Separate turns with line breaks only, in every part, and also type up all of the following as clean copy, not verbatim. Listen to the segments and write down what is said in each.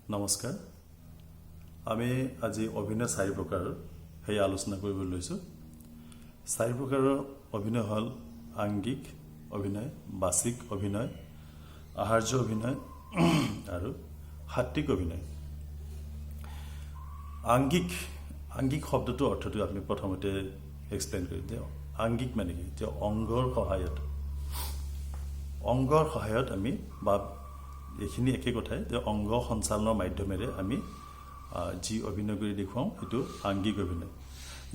নমস্কাৰ আমি আজি অভিনয় চাৰি প্ৰকাৰৰ সেই আলোচনা কৰিব লৈছোঁ চাৰি প্ৰকাৰৰ অভিনয় হ'ল আংগিক অভিনয় বাচিক অভিনয় আহাৰ্য অভিনয় আৰু সাত্বিক অভিনয় আংগিক শব্দটোৰ অৰ্থটো আমি প্ৰথমতে এক্সপ্লেইন কৰি দিওঁ আংগিক মানে কি যে অংগৰ সহায়ত আমি বা এইখিনি একে কথাই যে অংগ সঞ্চালনৰ মাধ্যমেৰে আমি যি অভিনয় কৰি দেখুৱাওঁ সেইটো আংগিক অভিনয়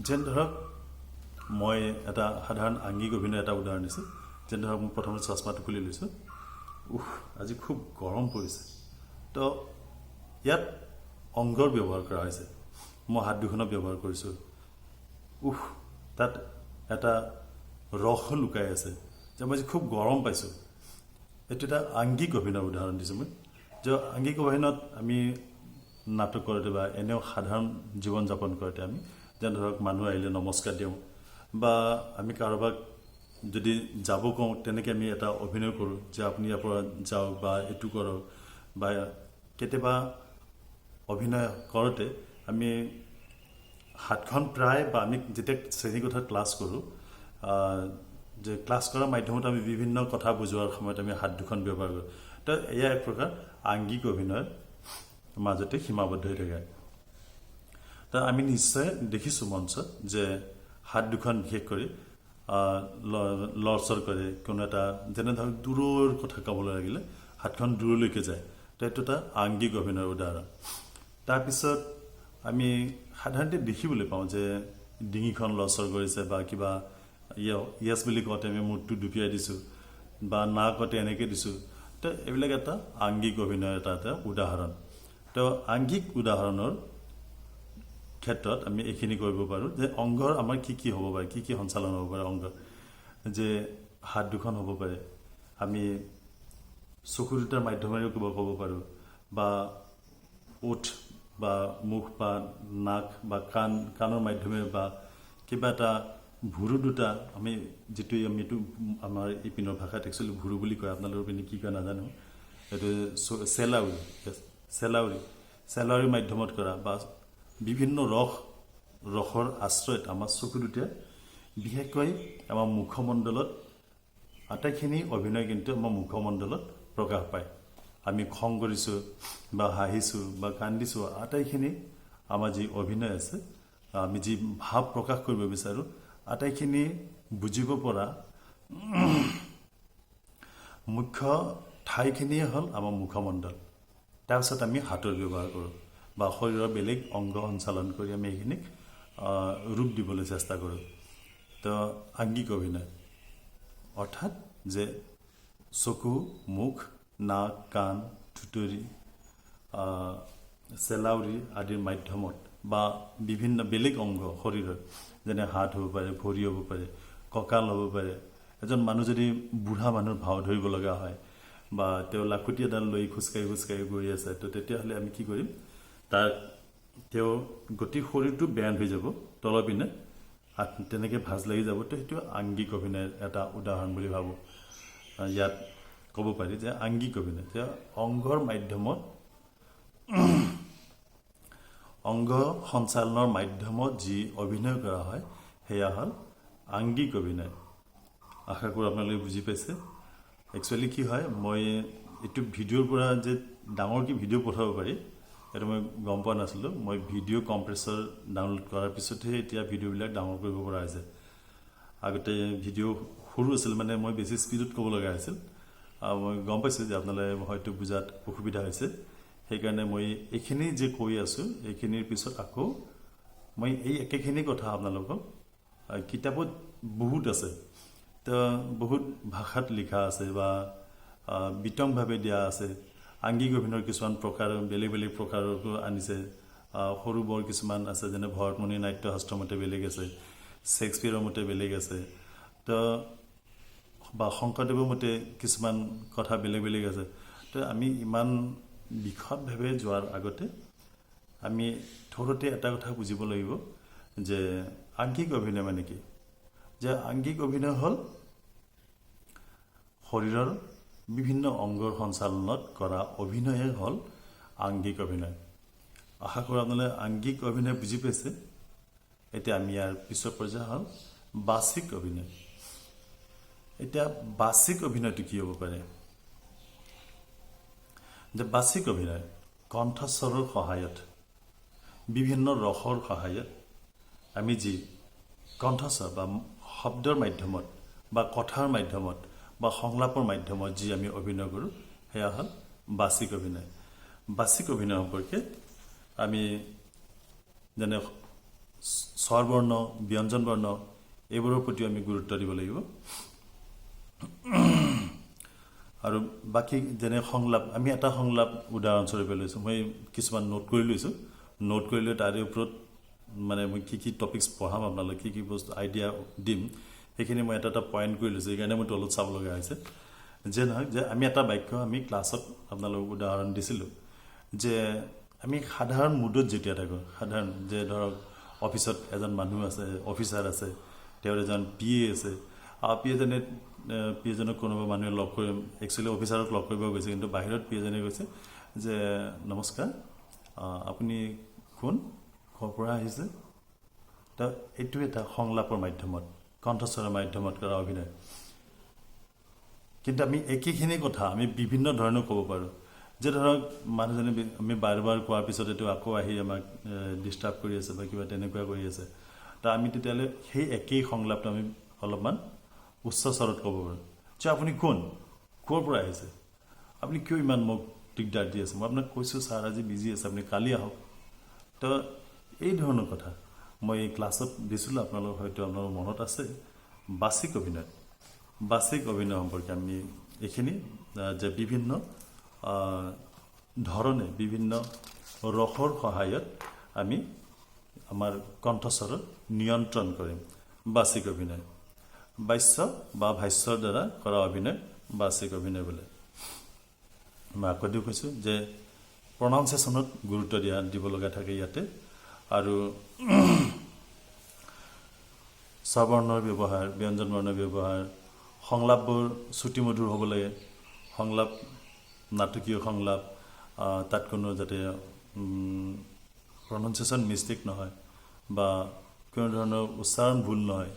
যেন ধৰক মই এটা সাধাৰণ আংগিক অভিনয় এটা উদাহৰণ দিছোঁ যেন ধৰক মই প্ৰথমতে চশমাটো খুলি লৈছোঁ আজি খুব গৰম পৰিছে তো ইয়াত অংগৰ ব্যৱহাৰ কৰা হৈছে মই হাত দুখনৰ ব্যৱহাৰ কৰিছোঁ তাত এটা ৰস লুকাই আছে যে মই খুব গৰম পাইছোঁ এইটো এটা আংগিক অভিনয় উদাহৰণ দিছোঁ মই যে আংগিক অভিনয়ত আমি নাটক কৰোঁতে বা এনেও সাধাৰণ জীৱন যাপন কৰোঁতে আমি যেন ধৰক মানুহ আহিলে নমস্কাৰ দিওঁ বা আমি কাৰোবাক যদি যাব কওঁ তেনেকৈ আমি এটা অভিনয় কৰোঁ যে আপুনি ইয়াৰ পৰা যাওক বা এইটো কৰক বা কেতিয়াবা অভিনয় কৰোঁতে আমি হাতখন প্ৰায় বা আমি যেতিয়া শ্ৰেণীকোঠাত ক্লাছ কৰোঁ যে ক্লাছ কৰাৰ মাধ্যমত আমি বিভিন্ন কথা বুজোৱাৰ সময়ত আমি হাত দুখন ব্যৱহাৰ কৰোঁ তো এয়া এক প্ৰকাৰ আংগিক অভিনয়ৰ মাজতে সীমাবদ্ধ হৈ থাকে তো আমি নিশ্চয় দেখিছোঁ মঞ্চত যে হাত দুখন বিশেষ কৰি লৰচৰ কৰে কোনো এটা যেনে ধৰক দূৰৰ কথা ক'বলৈ লাগিলে হাতখন দূৰলৈকে যায় তো এইটো এটা আংগিক অভিনয়ৰ উদাহৰণ তাৰপিছত আমি সাধাৰণতে দেখিবলৈ পাওঁ যে ডিঙিখন লৰচৰ কৰিছে বা কিবা ইয়াছ বুলি কওঁতে আমি মূৰটো দুপিয়াই দিছোঁ বা নাকতে এনেকৈ দিছোঁ তো এইবিলাক এটা আংগিক অভিনয়ৰ এটা উদাহৰণ তো আংগিক উদাহৰণৰ ক্ষেত্ৰত আমি এইখিনি কৰিব পাৰোঁ যে অংগৰ আমাৰ কি হ'ব পাৰে কি সঞ্চালন হ'ব পাৰে অংগৰ যে হাত দুখন হ'ব পাৰে আমি চকু দুটাৰ মাধ্যমেৰেও কিবা ক'ব পাৰোঁ বা ওঠ বা মুখ বা নাক বা কাণৰ মাধ্যমেৰে বা কিবা এটা ভুৰু দুটা আমি যিটো আমিতো আমাৰ ইপিনৰ ভাষাত একচুৱেলি ভুৰু বুলি কয় আপোনালোকৰ পিনে কি কয় নাজানো এইটো চেলাউৰি মাধ্যমত কৰা বা বিভিন্ন ৰসৰ আশ্ৰয়ত আমাৰ চকু দুটা বিশেষকৈ আমাৰ মুখমণ্ডলত আটাইখিনি অভিনয় কিন্তু আমাৰ মুখমণ্ডলত প্ৰকাশ পায় আমি খং কৰিছোঁ বা হাঁহিছোঁ বা কান্দিছোঁ আটাইখিনি আমাৰ যি অভিনয় আছে আমি যি ভাৱ প্ৰকাশ কৰিব বিচাৰোঁ আটাইখিনি বুজিব পৰা মুখ্য ঠাইখিনিয়ে হ'ল আমাৰ মুখমণ্ডল তাৰপিছত আমি হাতৰ ব্যৱহাৰ কৰোঁ বা শৰীৰৰ বেলেগ অংগ সঞ্চালন কৰি আমি এইখিনিক ৰূপ দিবলৈ চেষ্টা কৰোঁ তো আংগিক অভিনয় অৰ্থাৎ যে চকু মুখ নাক কাণ থুতৰি চেলাউৰি আদিৰ মাধ্যমত বা বিভিন্ন বেলেগ অংগ শৰীৰৰ যেনে হাত হ'ব পাৰে ভৰি হ'ব পাৰে কঁকাল হ'ব পাৰে এজন মানুহ যদি বুঢ়া মানুহৰ ভাও ধৰিব লগা হয় বা তেওঁ লাখুটি এডাল লৈ খোজকাঢ়ি গৈ আছে তো তেতিয়াহ'লে আমি কি কৰিম তেওঁৰ গোটেই শৰীৰটো বেয়ান হৈ যাব তলৰ পিনে তেনেকৈ ভাজ লাগি যাব তো সেইটো আংগিক অভিনয়ৰ এটা উদাহৰণ বুলি ভাবোঁ ইয়াত ক'ব পাৰি যে আংগিক অভিনয় যে অংগৰ মাধ্যমত অংগ সঞ্চালনৰ মাধ্যমত যি অভিনয় কৰা হয় সেয়া হ'ল আংগিক অভিনয় আশা কৰোঁ আপোনালোকে বুজি পাইছে একচুৱেলি কি হয় মই এইটো ভিডিঅ'ৰ পৰা যে ডাঙৰকৈ ভিডিঅ' পঠাব পাৰি সেইটো মই গম পোৱা নাছিলোঁ মই ভিডিঅ' কম্প্ৰেছৰ ডাউনলোড কৰাৰ পিছতহে এতিয়া ভিডিঅ'বিলাক ডাঙৰ কৰিব পৰা হৈছে আগতে ভিডিঅ' সৰু আছিল মানে মই বেছি স্পীডত ক'ব লগা হৈছিল মই গম পাইছোঁ যে আপোনালোকে হয়তো বুজাত অসুবিধা হৈছে সেইকাৰণে মই এইখিনি যে কৈ আছোঁ এইখিনিৰ পিছত আকৌ মই এই একেখিনি কথা আপোনালোকক কিতাপত বহুত আছে তো বহুত ভাষাত লিখা আছে বা বিতংভাৱে দিয়া আছে আংগিক অভিনয়ৰ কিছুমান প্ৰকাৰ বেলেগ প্ৰকাৰকো আনিছে সৰু বৰ কিছুমান আছে যেনে ভৰতমণি নাট্যশাস্ত্ৰৰ মতে বেলেগ আছে শ্বেক্সপিয়াৰৰ মতে বেলেগ আছে তো বা শংকৰদেৱৰ মতে কিছুমান কথা বেলেগ আছে তো আমি ইমান বিশদভাৱে যোৱাৰ আগতে আমি থোৰতে এটা কথা বুজিব লাগিব যে আংগিক অভিনয় মানে কি যে আংগিক অভিনয় হ'ল শৰীৰৰ বিভিন্ন অংগৰ সঞ্চালনত কৰা অভিনয়ে হ'ল আংগিক অভিনয়। আশা কৰোঁ আপোনালোকে আংগিক অভিনয় বুজি পাইছে। এতিয়া আমি ইয়াৰ পিছৰ পৰ্যায় হ'ল বাচিক অভিনয়। এতিয়া বাচিক অভিনয়টো কি হ'ব পাৰে? যে বাচিক অভিনয় কণ্ঠস্বৰৰ সহায়ত, বিভিন্ন ৰসৰ সহায়ত আমি যি কণ্ঠস্বৰ বা শব্দৰ মাধ্যমত বা কথাৰ মাধ্যমত বা সংলাপৰ মাধ্যমত যি আমি অভিনয় কৰোঁ, সেয়া হ'ল বাচিক অভিনয়। বাচিক অভিনয় সম্পৰ্কে আমি যেনে স্বৰবৰ্ণ, ব্যঞ্জন বৰ্ণ, এইবোৰৰ প্ৰতিও আমি গুৰুত্ব দিব লাগিব। আৰু বাকী যেনে সংলাপ, আমি এটা সংলাপ উদাহৰণস্বৰূপে লৈছোঁ, মই কিছুমান নোট কৰি লৈছোঁ। নোট কৰি লৈ তাৰে ওপৰত মানে মই কি টপিকছ পঢ়াম, আপোনালোকে কি বস্তু আইডিয়া দিম, সেইখিনি মই এটা পইণ্ট কৰি লৈছোঁ। সেইকাৰণে মই তলত চাব লগা হৈছে। যে নহয়, যে আমি এটা বাক্য আমি ক্লাছত আপোনালোকক উদাহৰণ দিছিলোঁ, যে আমি সাধাৰণ মুডত যেতিয়া থাকোঁ, সাধাৰণ যে ধৰক অফিচত এজন মানুহ আছে, অফিচাৰ আছে, তেওঁৰ এজন PA আছে, PA-জনক কোনোবা মানুহে লগ কৰি, একচুৱেলি অফিচাৰক লগ কৰিব গৈছে, কিন্তু বাহিৰত PA-জনে কৈছে যে নমস্কাৰ, আপুনি কোন, ক'ৰ পৰা আহিছে? তো এইটো এটা সংলাপৰ মাধ্যমত, কণ্ঠস্বৰৰ মাধ্যমত কৰা অভিনয়। কিন্তু আমি একেখিনি কথা আমি বিভিন্ন ধৰণে ক'ব পাৰোঁ। যে ধৰক মানুহজনে আমি বাৰ বাৰ কোৱাৰ পিছত এইটো আকৌ আহি আমাক ডিষ্টাৰ্ব কৰি আছে বা কিবা তেনেকুৱা কৰি আছে, তো আমি তেতিয়াহ'লে সেই একেই সংলাপটো আমি অলপমান উচ্চ স্বৰত ক'ব পাৰোঁ। যে আপুনি কোন, ক'ৰ পৰা আহিছে, আপুনি কিয় ইমান মোক দিগদাৰ দি আছে, মই আপোনাক কৈছোঁ ছাৰ আজি বিজি আছে, আপুনি কালি আহক। তো এই ধৰণৰ কথা মই এই ক্লাছত দিছিলোঁ, আপোনালোকৰ হয়তো আপোনালোকৰ মনত আছে। বাচিক অভিনয়, বাচিক অভিনয় সম্পৰ্কে আমি এইখিনি যে বিভিন্ন ধৰণে, বিভিন্ন ৰসৰ সহায়ত আমি আমাৰ কণ্ঠস্বৰত নিয়ন্ত্ৰণ কৰিম বাচিক অভিনয়। বাস্য বা ভাষ্যৰ দ্বাৰা কৰা অভিনয় বাচিক অভিনয় বোলে। মই আকৌ কৈছোঁ যে প্ৰনাউন্সিয়েশ্যনত গুৰুত্ব দিব লগা থাকে ইয়াতে। আৰু স্বৰবৰ্ণৰ ব্যৱহাৰ, ব্যঞ্জন বৰ্ণৰ ব্যৱহাৰ, সংলাপবোৰ শ্ৰুতিমধুৰ হ'ব লাগে। সংলাপ, নাটকীয় সংলাপ, তাত কোনো যাতে প্ৰনাউন্সিয়েশ্যন মিষ্টেক নহয় বা কোনো ধৰণৰ উচ্চাৰণ ভুল নহয়,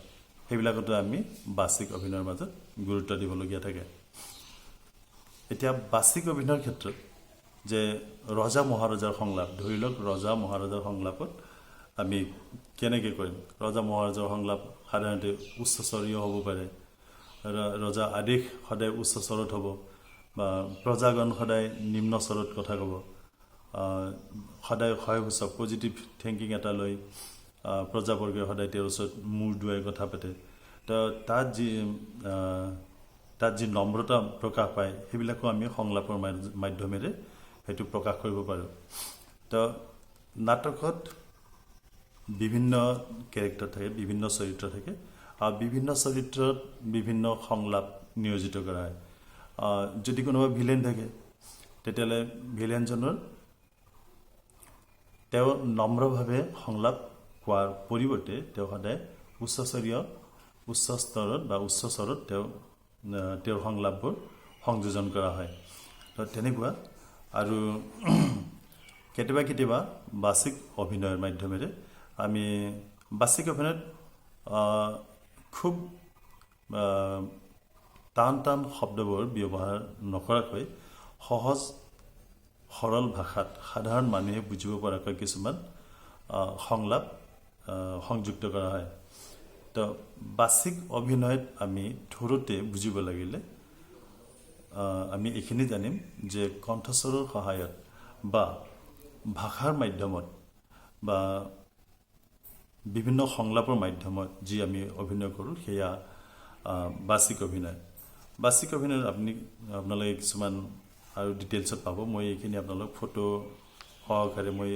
সেইবিলাকতো আমি বাচিক অভিনয়ৰ মাজত গুৰুত্ব দিবলগীয়া থাকে। এতিয়া বাচিক অভিনয়ৰ ক্ষেত্ৰত যে ৰজা মহাৰজাৰ সংলাপ, ধৰি লওক ৰজা মহাৰজাৰ সংলাপত আমি কেনেকৈ কৰিম? ৰজা মহাৰজাৰ সংলাপ সাধাৰণতে উচ্চস্বৰীয় হ'ব পাৰে। ৰজা আদেশ সদায় উচ্চ স্বৰত হ'ব, বা প্ৰজাগণ সদায় নিম্ন স্বৰত কথা ক'ব। সদায় সহায়সূচক পজিটিভ থিংকিং এটা লৈ প্ৰজাবৰ্গে সদায় তেওঁৰ ওচৰত মূৰ দুৱাই কথা পাতে। তো তাত যি নম্ৰতা প্ৰকাশ পায়, সেইবিলাকো আমি সংলাপৰ মাধ্যমেৰে সেইটো প্ৰকাশ কৰিব পাৰোঁ। তো নাটকত বিভিন্ন কেৰেক্টাৰ থাকে, বিভিন্ন চৰিত্ৰ থাকে, আৰু বিভিন্ন চৰিত্ৰত বিভিন্ন সংলাপ নিয়োজিত কৰা হয়। যদি কোনোবা ভিলেন থাকে, তেতিয়াহ'লে ভিলেনজনৰ তেওঁ নম্ৰভাৱে সংলাপ কোৱাৰ পৰিৱৰ্তে তেওঁ সদায় উচ্চ স্তৰত বা উচ্চ স্বৰত তেওঁৰ সংলাপবোৰ সংযোজন কৰা হয়। তো তেনেকুৱা। আৰু কেতিয়াবা বাচিক অভিনয়ৰ মাধ্যমেৰে আমি বাচিক অভিনয়ত খুব টান শব্দবোৰ ব্যৱহাৰ নকৰাকৈ সহজ সৰল ভাষাত সাধাৰণ মানুহে বুজিব পৰাকৈ কিছুমান সংলাপ সংযুক্ত কৰা হয়। তো বাচিক অভিনয়ত আমি থোৰতে বুজিব লাগিলে আমি এইখিনি জানিম যে কণ্ঠস্বৰৰ সহায়ত বা ভাষাৰ মাধ্যমত বা বিভিন্ন সংলাপৰ মাধ্যমত যি আমি অভিনয় কৰোঁ, সেয়া বাচিক অভিনয়। বাচিক অভিনয়ত আপোনালোকে কিছুমান আৰু ডিটেইলছত পাব। মই এইখিনি আপোনালোক ফটো সহকাৰে মই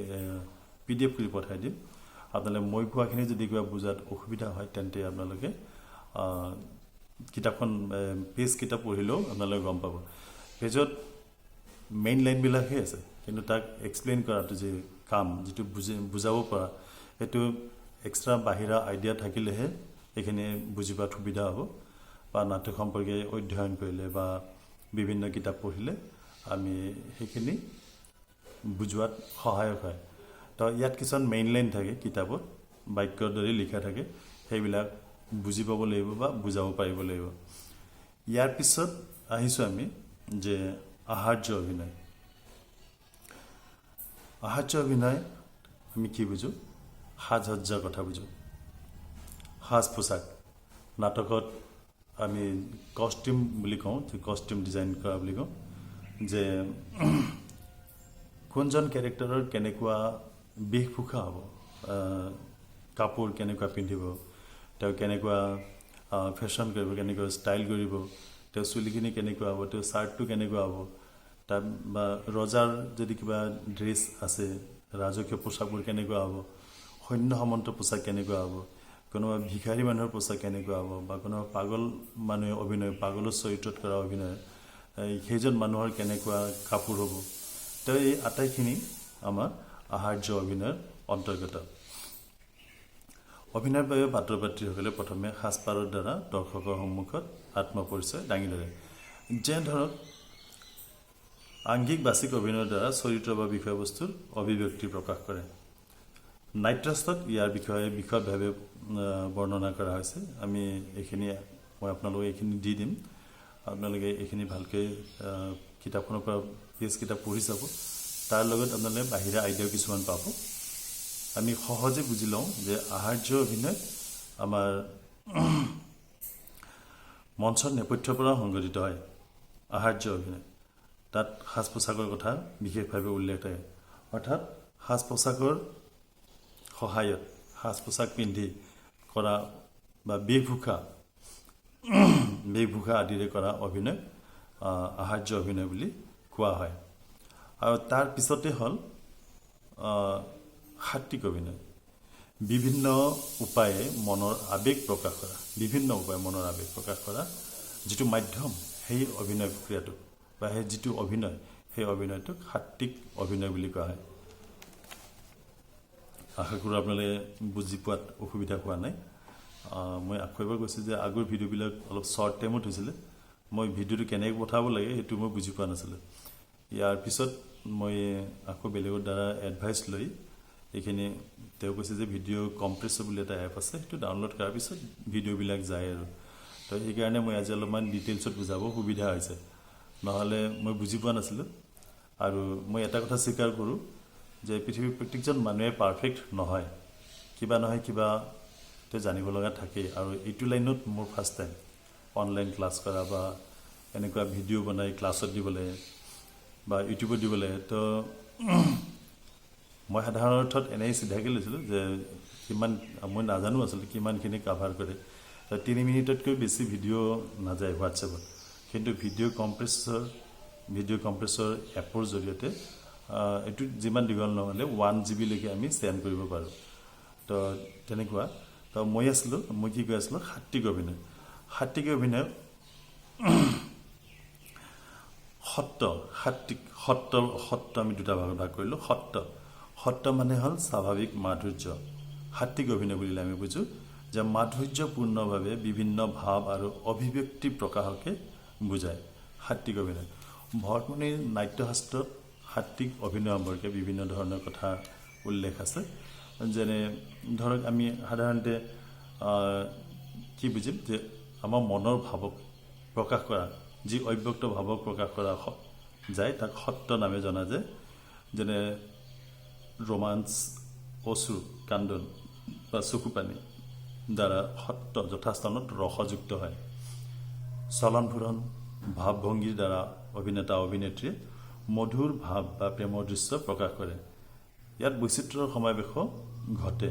PDF কৰি পঠাই দিম। আপোনালোকে মই কোৱাখিনি যদি কিবা বুজাত অসুবিধা হয়, তেন্তে আপোনালোকে কিতাপখন পেজকেইটা পঢ়িলেও আপোনালোকে গম পাব। পেজত মেইন লাইনবিলাকহে আছে, কিন্তু তাক এক্সপ্লেইন কৰাটো যে কাম, যিটো বুজাব পৰা, সেইটো এক্সট্ৰা বাহিৰা আইডিয়া থাকিলেহে এইখিনি বুজি পোৱাত সুবিধা হ'ব। বা নাটক সম্পৰ্কে অধ্যয়ন কৰিলে বা বিভিন্ন কিতাপ পঢ়িলে আমি সেইখিনি বুজোৱাত সহায়ক হয় তো ইয়াত কিছুমান মেইন লাইন থাকে কিতাপত বাক্যৰ দৰে লিখা থাকে সেইবিলাক বুজি পাব লাগিব বা বুজাব পাৰিব লাগিব ইয়াৰ পিছত আহিছোঁ আমি যে আহাৰ্য অভিনয় আমি কি বুজো সাজ সজ্জাৰ কথা বুজো সাজ পোছাক নাটকত আমি কষ্টিউম বুলি কওঁ কষ্টিউম ডিজাইন কৰা বুলি কওঁ যে কোনজন কেৰেক্টাৰৰ কেনেকুৱা বেশভূষা হ'ব কাপোৰ কেনেকুৱা পিন্ধিব তেওঁ কেনেকুৱা ফেশ্বন কৰিব কেনেকুৱা ষ্টাইল কৰিব তেওঁ চুলিখিনি কেনেকুৱা হ'ব তেওঁ চাৰ্টটো কেনেকুৱা হ'ব তাৰ বা ৰজাৰ যদি কিবা ড্ৰেছ আছে ৰাজকীয় পোছাকবোৰ কেনেকুৱা হ'ব সৈন্য সামন্ত পোছাক কেনেকুৱা হ'ব কোনোবা ভিখাৰী মানুহৰ পোছাক কেনেকুৱা হ'ব বা কোনোবা পাগল মানুহে অভিনয় পাগলৰ চৰিত্ৰত কৰা অভিনয় সেইজন মানুহৰ কেনেকুৱা কাপোৰ হ'ব তো এই আটাইখিনি আমাৰ আহাৰ্য অভিনয়ৰ অন্তৰ্গত অভিনয়ৰ বাবে পাত্ৰ পাত্ৰীসকলে প্ৰথমে সাজপাৰৰ দ্বাৰা দৰ্শকৰ সন্মুখত আত্মপৰিচয় দাঙি ধৰে যেনে ধৰক আংগিক বাচিক অভিনয়ৰ দ্বাৰা চৰিত্ৰ বা বিষয়বস্তুৰ অভিব্যক্তি প্ৰকাশ কৰে নাট্যস্থানত ইয়াৰ বিষয়ে বিশদভাৱে বৰ্ণনা কৰা হৈছে আমি এইখিনি মই আপোনালোকক এইখিনি দি দিম আপোনালোকে এইখিনি ভালকৈ কিতাপখনৰ পৰা পেজ কিতাপ পঢ়ি চাব তাৰ লগত আপোনালোকে বাহিৰা আইডিয়া কিছুমান পাব আমি সহজে বুজি লওঁ যে আহাৰ্য অভিনয় আমাৰ মঞ্চৰ নেপথ্যৰ পৰা সংগঠিত হয় আহাৰ্য অভিনয় তাত সাজ পোছাকৰ কথা বিশেষভাৱে উল্লেখ থাকে অৰ্থাৎ সাজ পোছাকৰ সহায়ত সাজ পোছাক পিন্ধি কৰা বা বেশভূষা আদিৰে কৰা অভিনয় আহাৰ্য অভিনয় বুলি কোৱা হয় আৰু তাৰ পিছতে হ'ল সাত্ত্বিক অভিনয় বিভিন্ন উপায়ে মনৰ আৱেগ প্ৰকাশ কৰা যিটো মাধ্যম সেই অভিনয় প্ৰক্ৰিয়াটো বা সেই যিটো অভিনয় সেই অভিনয়টোক সাত্ত্বিক অভিনয় বুলি কোৱা হয় আশা কৰোঁ আপোনালোকে বুজি পোৱাত অসুবিধা হোৱা নাই মই আকৌ এবাৰ কৈছোঁ যে আগৰ ভিডিঅ'বিলাক অলপ শ্বৰ্ট টাইমত হৈছিলে মই ভিডিঅ'টো কেনেকৈ পঠাব লাগে সেইটো মই বুজি পোৱা নাছিলোঁ ইয়াৰ পিছত মই আকৌ বেলেগৰ দ্বাৰা এডভাইচ লৈ এইখিনি তেওঁ কৈছে যে ভিডিঅ' কম্প্ৰেছৰ বুলি এটা এপ আছে সেইটো ডাউনলোড কৰাৰ পিছত ভিডিঅ'বিলাক যায় আৰু তো সেইকাৰণে মই আজি অলপমান ডিটেইলছত বুজাব সুবিধা হৈছে নহ'লে মই বুজি পোৱা নাছিলোঁ আৰু মই এটা কথা স্বীকাৰ কৰোঁ যে পৃথিৱীৰ প্ৰত্যেকজন মানুহে পাৰফেক্ট নহয় কিবা নহয় কিবা তেওঁ জানিব লগা থাকেই আৰু এইটো লাইনত মোৰ ফাৰ্ষ্ট টাইম অনলাইন ক্লাছ কৰা বা এনেকুৱা ভিডিঅ' বনাই ক্লাছত দিবলৈ বা ইউটিউবত দিবলৈ তো মই সাধাৰণ অৰ্থত এনেই চিধাকৈ লৈছিলোঁ যে কিমান মই নাজানো আচলতে কিমানখিনি কাভাৰ কৰে 3 মিনিটতকৈ বেছি ভিডিঅ' নাযায় হোৱাটছএপত কিন্তু ভিডিঅ' কম্প্ৰেছৰ এপৰ জৰিয়তে এইটো যিমান দীঘল নহ'লে 1 GB লৈকে আমি চেণ্ড কৰিব পাৰোঁ তো তেনেকুৱা তো মই কি কৈ আছিলোঁ সাত্ত্বিক অভিনয় সত্য আমি দুটা ভাগ কৰিলোঁ সত্য মানে হ'ল স্বাভাৱিক মাধুৰ্য সাত্ত্বিক অভিনয় বুলিলে আমি বুজোঁ যে মাধুৰ্যপূৰ্ণভাৱে বিভিন্ন ভাৱ আৰু অভিব্যক্তি প্ৰকাশকে বুজায় সাত্ত্বিক অভিনয় ভৰতমুনিৰ নাট্যশাস্ত্ৰত সাত্ত্বিক অভিনয় সম্পৰ্কে বিভিন্ন ধৰণৰ কথা উল্লেখ আছে যেনে ধৰক আমি সাধাৰণতে কি বুজিম যে আমাৰ মনৰ ভাৱক প্ৰকাশ কৰা যি অব্যক্ত ভাৱক প্ৰকাশ কৰা যায় তাক সত্য নামে জনা যায় যেনে ৰোমাঞ্চ অশ্ৰু কান্দন বা চকুপানী দ্বাৰা সত্য যথাস্থানত ৰসযুক্ত হয় চলন ফুৰণ ভাৱভংগীৰ দ্বাৰা অভিনেতা অভিনেত্ৰীয়ে মধুৰ ভাৱ বা প্ৰেমৰ দৃশ্য প্ৰকাশ কৰে ইয়াত বৈচিত্ৰ্যৰ সমাৱেশ ঘটে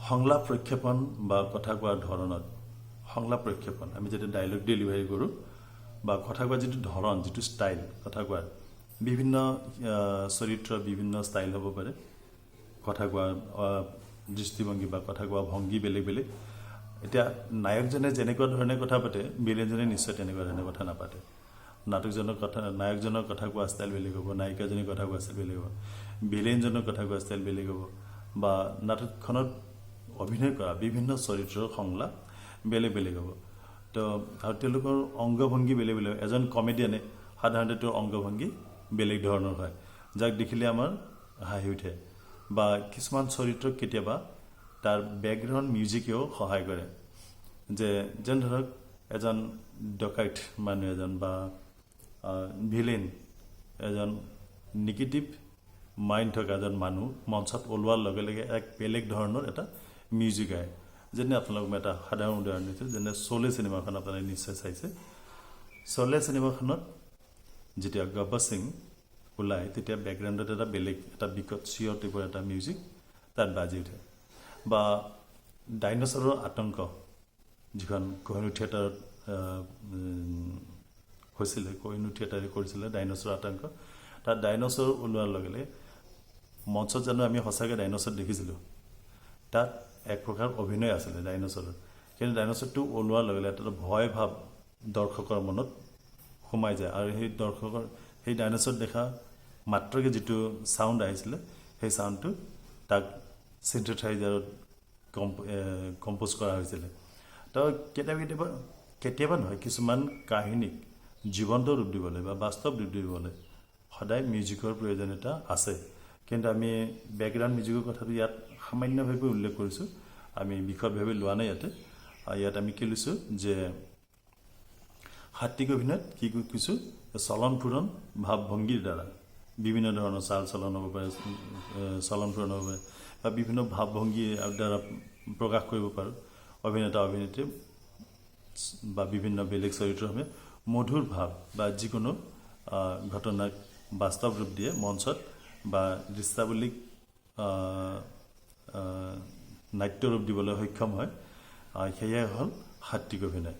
সংলাপ প্ৰক্ষেপণ বা কথা কোৱাৰ ধৰণত সংলাপ প্ৰক্ষেপণ আমি যেতিয়া ডায়লগ ডেলিভাৰী কৰোঁ বা কথা কোৱাৰ যিটো ধৰণ যিটো ষ্টাইল কথা কোৱাৰ বিভিন্ন চৰিত্ৰ বিভিন্ন ষ্টাইল হ'ব পাৰে কথা কোৱাৰ দৃষ্টিভংগী বা কথা কোৱা ভংগী বেলেগ বেলেগ এতিয়া নায়কজনে যেনেকুৱা ধৰণে কথা পাতে ভিলেনজনে নিশ্চয় তেনেকুৱা ধৰণে কথা নাপাতে নায়কজনৰ কথা কোৱা ষ্টাইল বেলেগ হ'ব নায়িকাজনীৰ কথা কোৱা ষ্টাইল বেলেগ হ'ব ভিলেনজনৰ কথা কোৱা ষ্টাইল বেলেগ হ'ব বা নাটকখনত অভিনয় কৰা বিভিন্ন চৰিত্ৰৰ সংলাপ বেলেগ বেলেগ হ'ব তো আৰু তেওঁলোকৰ অংগভংগী বেলেগ বেলেগ এজন কমেডিয়ানে সাধাৰণতে তেওঁৰ অংগভংগী বেলেগ ধৰণৰ হয় যাক দেখিলে আমাৰ হাঁহি উঠে বা কিছুমান চৰিত্ৰক কেতিয়াবা তাৰ বেকগ্ৰাউণ্ড মিউজিকেও সহায় কৰে যেন ধৰক এজন ডকাইত মানুহ এজন বা ভিলেন এজন নিগেটিভ মাইণ্ড থকা এজন মানুহ মঞ্চত ওলোৱাৰ লগে লগে এক বেলেগ ধৰণৰ এটা মিউজিক আহে যেনে আপোনালোক মই এটা সাধাৰণ উদাহৰণ দিছোঁ যেনে চলে চিনেমাখন আপোনালোকে নিশ্চয় চাইছে চলে চিনেমাখনত যেতিয়া গব্বৰ সিং ওলায় তেতিয়া বেকগ্ৰাউণ্ডত এটা বেলেগ এটা বিকট চিঞৰ টাইপৰ এটা মিউজিক তাত বাজি উঠে বা ডাইন'ছৰৰ আতংক যিখন কোহিনুৰ থিয়েটাৰত হৈছিলে কোহিনুৰ থিয়েটাৰে কৰিছিলে ডাইন'ছৰৰ আতংক তাত ডাইন'ছৰ ওলোৱাৰ লগে লগে মঞ্চত জানো আমি সঁচাকৈ ডাইন'ছৰ দেখিছিলোঁ তাত এক প্ৰকাৰ অভিনয় আছিলে ডাইন'ছৰৰ কিন্তু ডাইন'ছৰটো ওলোৱাৰ লগে লগে এটা ভয় ভাৱ দৰ্শকৰ মনত সোমাই যায় আৰু সেই দৰ্শকৰ সেই ডাইন'ছৰ দেখা মাত্ৰকে যিটো চাউণ্ড আহিছিলে সেই চাউণ্ডটো তাক চিন্থেচাইজাৰত কম্প'জ কৰা হৈছিলে তো কেতিয়াবা নহয় কিছুমান কাহিনীক জীৱন্ত ৰূপ দিবলৈ বা বাস্তৱ ৰূপ দিবলৈ সদায় মিউজিকৰ প্ৰয়োজনীয়তা আছে কিন্তু আমি বেকগ্ৰাউণ্ড মিউজিকৰ কথাটো ইয়াত সামান্যভাৱে উল্লেখ কৰিছোঁ আমি বিশদভাৱে লোৱা নাই ইয়াত আমি কি লৈছোঁ যে সাত্বিক অভিনয়ত কি কৈছোঁ চলন ফুৰণ ভাৱভংগীৰ দ্বাৰা বিভিন্ন ধৰণৰ চাল চলন হ'ব পাৰে চলন ফুৰণ হ'ব পাৰে বা বিভিন্ন ভাৱভংগীৰ দ্বাৰা প্ৰকাশ কৰিব পাৰোঁ অভিনেতা অভিনেত্ৰী বা বিভিন্ন বেলেগ চৰিত্ৰসমূহে মধুৰ ভাৱ বা যিকোনো ঘটনাক বাস্তৱ ৰূপ দিয়ে মঞ্চত বা দৃশ্যাৱলীক নাট্য ৰূপ দিবলৈ সক্ষম হয় সেয়াই হ'ল সাত্বিক অভিনয়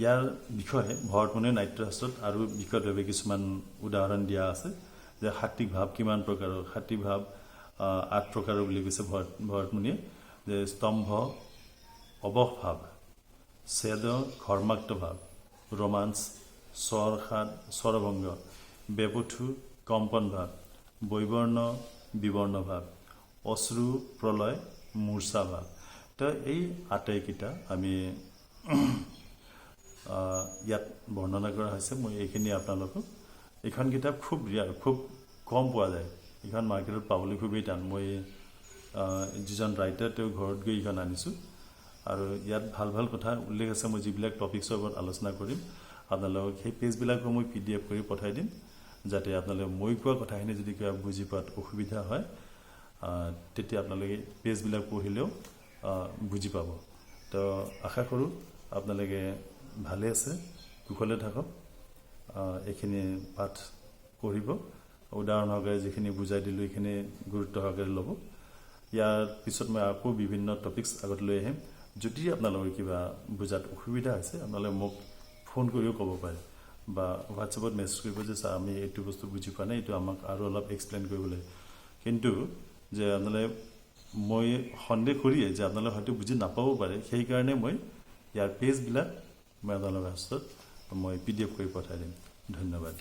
ইয়াৰ বিষয়ে ভৰতমুনিৰ নাট্যশাস্ত্ৰত আৰু বিশদভাৱে কিছুমান উদাহৰণ দিয়া আছে যে সাত্বিক ভাৱ কিমান প্ৰকাৰৰ সাত্বিক ভাৱ 8 প্ৰকাৰৰ বুলি কৈছে ভৰতমুনিয়ে যে স্তম্ভ অৱহ ভাৱ ছেদ ঘৰ্মাক্ত ভাৱ ৰোমাঞ্চ স্বৰভংগ বেপথু কম্পন ভাৱ বৈবৰ্ণ বিবৰ্ণ ভাৱ অশ্ৰু প্ৰলয় মূৰ্ছা ভাৱ তো এই আটাইকেইটা আমি ইয়াত বৰ্ণনা কৰা হৈছে মই এইখিনি আপোনালোকক এইখন কিতাপ খুব ৰিয়াৰ খুব কম পোৱা যায় এইখন মাৰ্কেটত পাবলৈ খুবেই টান মই যিজন ৰাইটাৰ তেওঁ ঘৰত গৈ এইখন আনিছোঁ আৰু ইয়াত ভাল ভাল কথা উল্লেখ আছে মই যিবিলাক টপিকছৰ ওপৰত আলোচনা কৰিম আপোনালোকক সেই পেজবিলাকো মই PDF কৰি পঠাই দিম যাতে আপোনালোকে মই কোৱা কথাখিনি যদি কিবা বুজি পোৱাত অসুবিধা হয় তেতিয়া আপোনালোকে পেজবিলাক পঢ়িলেও বুজি পাব তো আশা কৰোঁ আপোনালোকে ভালে আছে কুশলে থাকক এইখিনি পাঠ পঢ়িব উদাহৰণ সহকাৰে যিখিনি বুজাই দিলোঁ এইখিনি গুৰুত্ব সহকাৰে ল'ব ইয়াৰ পিছত মই আকৌ বিভিন্ন টপিকছ আগত লৈ আহিম যদি আপোনালোকৰ কিবা বুজাত অসুবিধা হৈছে আপোনালোকে মোক ফোন কৰিও ক'ব পাৰে বা হোৱাটছএপত মেছেজ কৰিব যে ছাৰ আমি এইটো বস্তু বুজি পোৱা নাই এইটো আমাক আৰু অলপ এক্সপ্লেইন কৰিবলৈ কিন্তু যে আপোনালোকে মই সন্দেহ কৰিয়ে যে আপোনালোকে হয়তো বুজি নাপাব পাৰে সেইকাৰণে মই ইয়াৰ পেজবিলাক মই আপোনালোকৰ হাতত মই PDF কৰি পঠাই দিম ধন্যবাদ